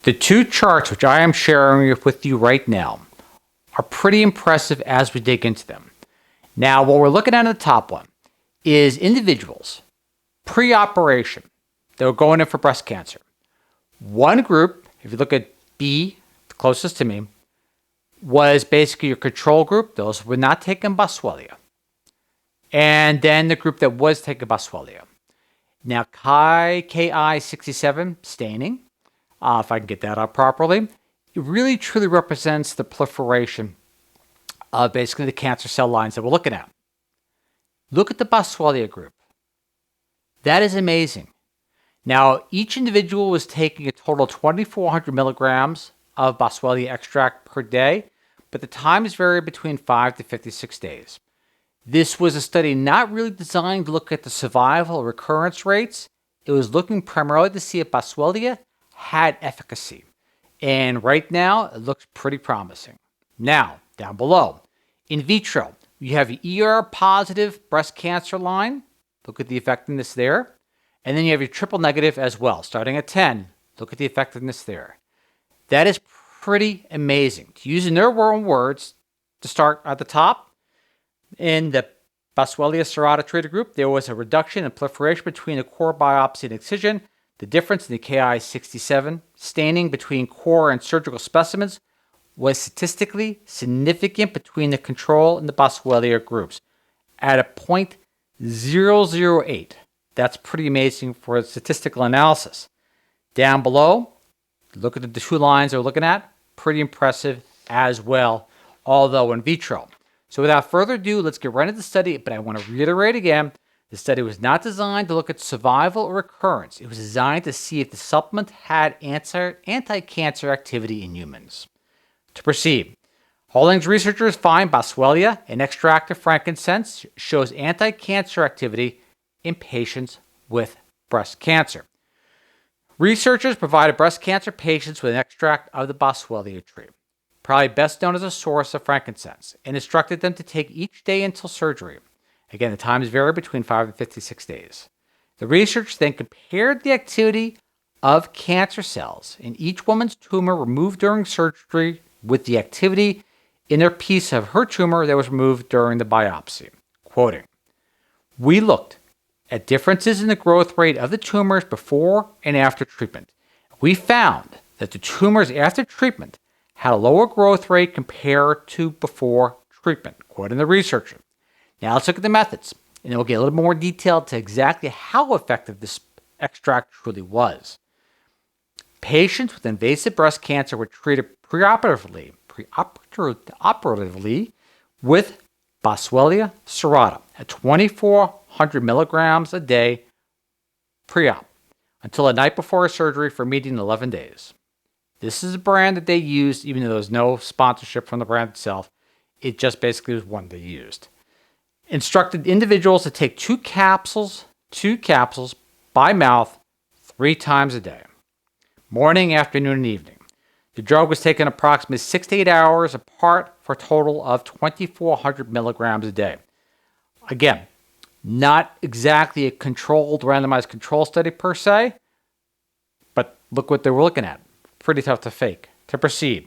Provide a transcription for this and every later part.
The two charts which I am sharing with you right now are pretty impressive as we dig into them. Now, what we're looking at in the top one is individuals pre-operation that were going in for breast cancer. One group, if you look at B, the closest to me, was basically your control group. Those who were not taking Boswellia. And then the group that was taking Boswellia. Now, Ki67 staining, if I can get that out properly, it really truly represents the proliferation of basically the cancer cell lines that we're looking at. Look at the Boswellia group. That is amazing. Now, each individual was taking a total of 2,400 milligrams of Boswellia extract per day, but the times vary between 5 to 56 days. This was a study not really designed to look at the survival or recurrence rates. It was looking primarily to see if Boswellia had efficacy. And right now, it looks pretty promising. Now, down below, in vitro, you have your ER-positive breast cancer line. Look at the effectiveness there. And then you have your triple negative as well, starting at 10. Look at the effectiveness there. That is pretty amazing. To use in their own words, to start at the top, in the Boswellia serrata treated group, there was a reduction in proliferation between the core biopsy and excision. The difference in the Ki67 staining between core and surgical specimens was statistically significant between the control and the Boswellia groups at a 0.008. That's pretty amazing for a statistical analysis. Down below, look at the two lines we're looking at. Pretty impressive as well, although in vitro. So without further ado, let's get right into the study. But I want to reiterate again, the study was not designed to look at survival or recurrence. It was designed to see if the supplement had anti-cancer activity in humans. To proceed, Hollings researchers find Boswellia, an extract of frankincense, shows anti-cancer activity in patients with breast cancer. Researchers provided breast cancer patients with an extract of the Boswellia tree, probably best known as a source of frankincense, and instructed them to take each day until surgery. Again, the times vary between 5 and 56 days. The research then compared the activity of cancer cells in each woman's tumor removed during surgery with the activity in their piece of her tumor that was removed during the biopsy. Quoting, "We looked at differences in the growth rate of the tumors before and after treatment. We found that the tumors after treatment had a lower growth rate compared to before treatment," quoting the researcher. Now let's look at the methods, and then we'll get a little more detailed to exactly how effective this extract truly was. Patients with invasive breast cancer were treated preoperatively with Boswellia serrata at 2,400 milligrams a day pre-op until the night before surgery for a median 11 days. This is a brand that they used, even though there was no sponsorship from the brand itself. It just basically was one they used. Instructed individuals to take two capsules by mouth 3 times a day, morning, afternoon, and evening. The drug was taken approximately 6 to 8 hours apart for a total of 2,400 milligrams a day. Again, not exactly a controlled, randomized control study per se, but look what they were looking at. Pretty tough to fake. To proceed,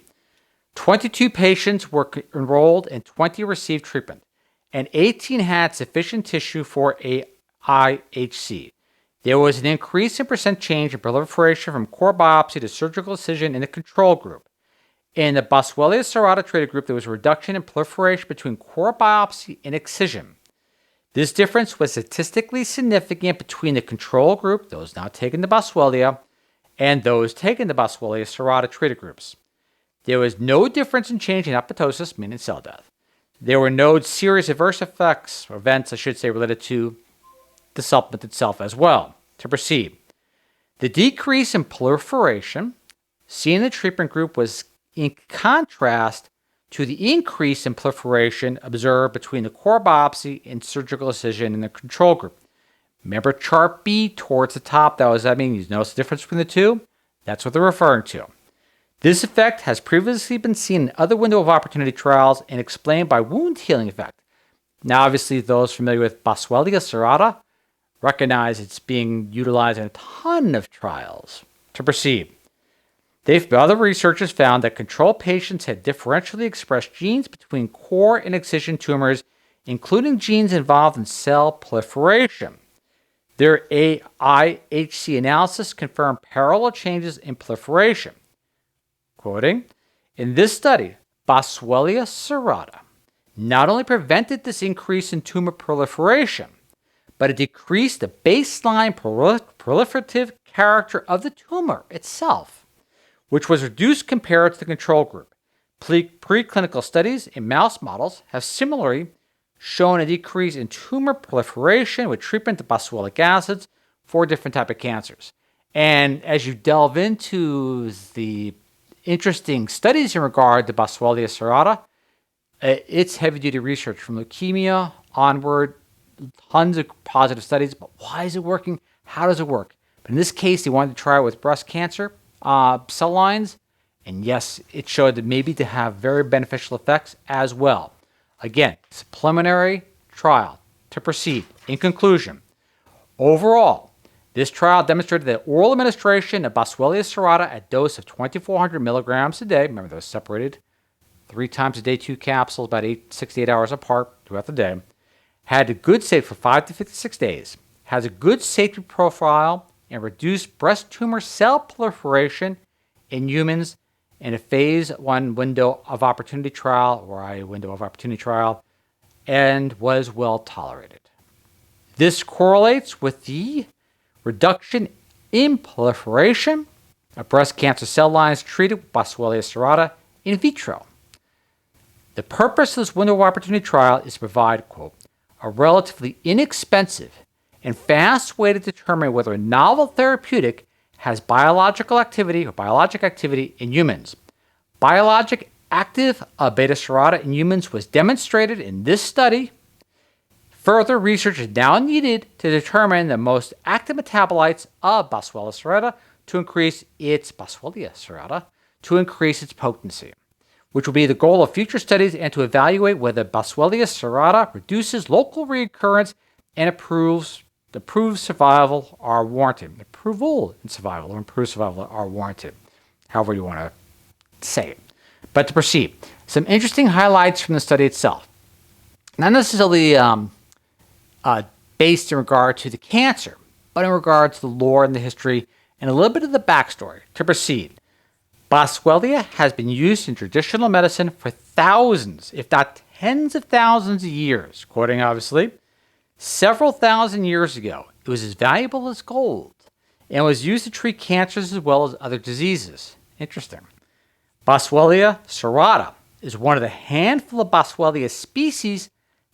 22 patients were enrolled and 20 received treatment, and 18 had sufficient tissue for a IHC. There was an increase in percent change in proliferation from core biopsy to surgical incision in the control group. In the Boswellia serrata treated group, there was a reduction in proliferation between core biopsy and excision. This difference was statistically significant between the control group, those not taking the Boswellia, and those taking the Boswellia serrata treated groups. There was no difference in change in apoptosis, meaning cell death. There were no serious adverse effects, or events, I should say, related to the supplement itself as well. To proceed, the decrease in proliferation seen in the treatment group was in contrast to the increase in proliferation observed between the core biopsy and surgical incision in the control group. Remember chart B towards the top? That means you notice the difference between the two? That's what they're referring to. This effect has previously been seen in other window of opportunity trials and explained by wound healing effect. Now, obviously, those familiar with Boswellia serrata recognize it's being utilized in a ton of trials. To proceed, Other researchers found that control patients had differentially expressed genes between core and excision tumors, including genes involved in cell proliferation. Their IHC analysis confirmed parallel changes in proliferation. Quoting, in this study, Boswellia serrata not only prevented this increase in tumor proliferation, but it decreased the baseline proliferative character of the tumor itself, which was reduced compared to the control group. Preclinical studies in mouse models have similarly shown a decrease in tumor proliferation with treatment of boswellic acids for different types of cancers. And as you delve into the interesting studies in regard to Boswellia serrata, it's heavy-duty research from leukemia onward, tons of positive studies. But why is it working? How does it work? But in this case, they wanted to try it with breast cancer cell lines. And yes, it showed that maybe to have very beneficial effects as well. Again, it's a preliminary trial to proceed. In conclusion, overall, this trial demonstrated that oral administration of Boswellia serrata at a dose of 2,400 milligrams a day, remember those separated 3 times a day, 2 capsules, about 6 to 8 hours apart throughout the day, had a good safety for 5 to 56 days, has a good safety profile, and reduced breast tumor cell proliferation in humans in a phase 1 window of opportunity trial, or a window of opportunity trial, and was well tolerated. This correlates with the reduction in proliferation of breast cancer cell lines treated with Boswellia serrata in vitro. The purpose of this window of opportunity trial is to provide, quote, a relatively inexpensive and fast way to determine whether a novel therapeutic has biological activity or biologic activity in humans. Biologic active beta serrata in humans was demonstrated in this study. Further research is now needed to determine the most active metabolites of Boswellia serrata to increase its potency, which will be the goal of future studies and to evaluate whether Boswellia serrata reduces local recurrence and improves survival are warranted. Approval and survival or improved survival are warranted, however you want to say it. But to proceed, some interesting highlights from the study itself. Not necessarily based in regard to the cancer, but in regard to the lore and the history and a little bit of the backstory. To proceed, Boswellia has been used in traditional medicine for thousands, if not tens of thousands of years. Quoting, obviously, several thousand years ago, it was as valuable as gold and was used to treat cancers as well as other diseases. Interesting. Boswellia serrata is one of the handful of Boswellia species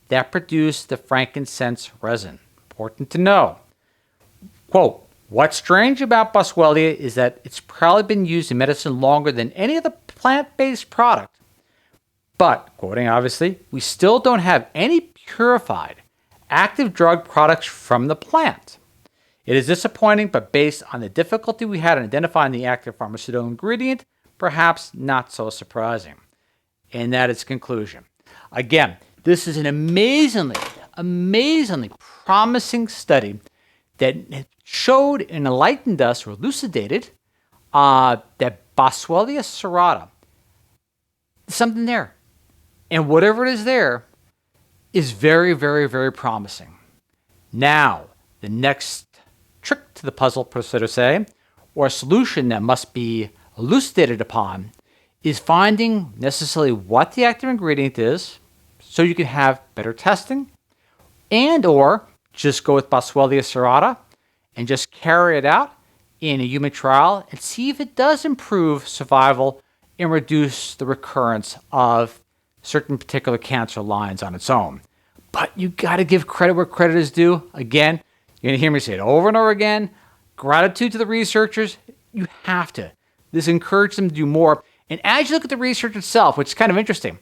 that produce the frankincense resin. Important to know. Quote, what's strange about Boswellia is that it's probably been used in medicine longer than any other plant-based product. But, quoting obviously, we still don't have any purified active drug products from the plant. It is disappointing, but based on the difficulty we had in identifying the active pharmaceutical ingredient, perhaps not so surprising. And that is conclusion. Again, this is an amazingly promising study that showed and enlightened us or elucidated that Boswellia serrata, something there. And whatever it is there is very, very, very promising. Now, the next trick to the puzzle, so to say, or a solution that must be elucidated upon, is finding necessarily what the active ingredient is so you can have better testing, and or just go with Boswellia serrata and just carry it out in a human trial and see if it does improve survival and reduce the recurrence of certain particular cancer lines on its own. But you got to give credit where credit is due. Again, you're going to hear me say it over and over again. Gratitude to the researchers. You have to. This encourages them to do more. And as you look at the research itself, which is kind of interesting,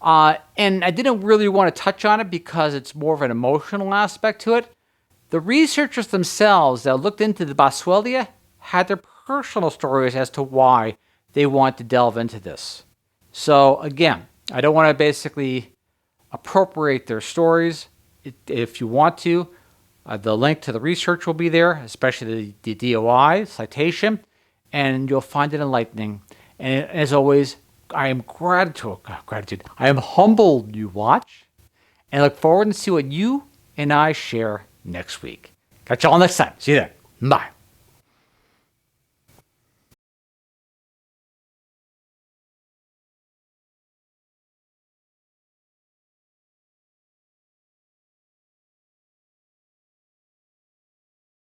and I didn't really want to touch on it because it's more of an emotional aspect to it, the researchers themselves that looked into the Boswellia had their personal stories as to why they want to delve into this. So again, I don't want to basically appropriate their stories. If you want to, the link to the research will be there, especially the DOI citation, and you'll find it enlightening. And as always, I am gratitude. I am humbled you watch, and look forward to see what you and I share next week. Catch you all next time. See you there. Bye.